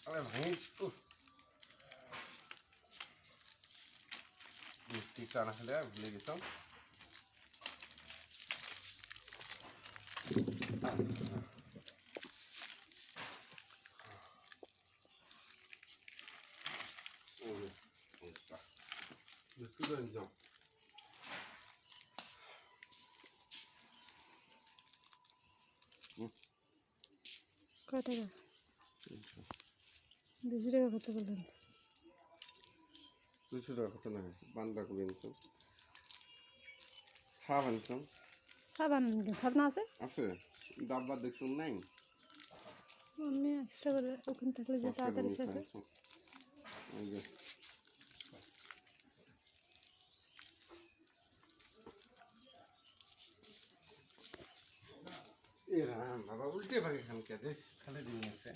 আরে ভাঙিস মিষ্টি চা না খেলে ভুলে গেতাম। বিস্কুট আনতাম। কয় টাকা? 200 টাকা কত বললেন? 200 টাকা কত না বান্ধাকপি আনতাম, সাব আনতাম। সাবান সাবান আছে? আছে ডাব্বা দেখছুন নাই? আমি এক্সট্রা করে ওখানে থাকলে যে তাড়াতাড়ি শেষ হয়। এরা বাবা উল্টে ভাগে খান কে দেশ ফেলে দিয়ে আছে।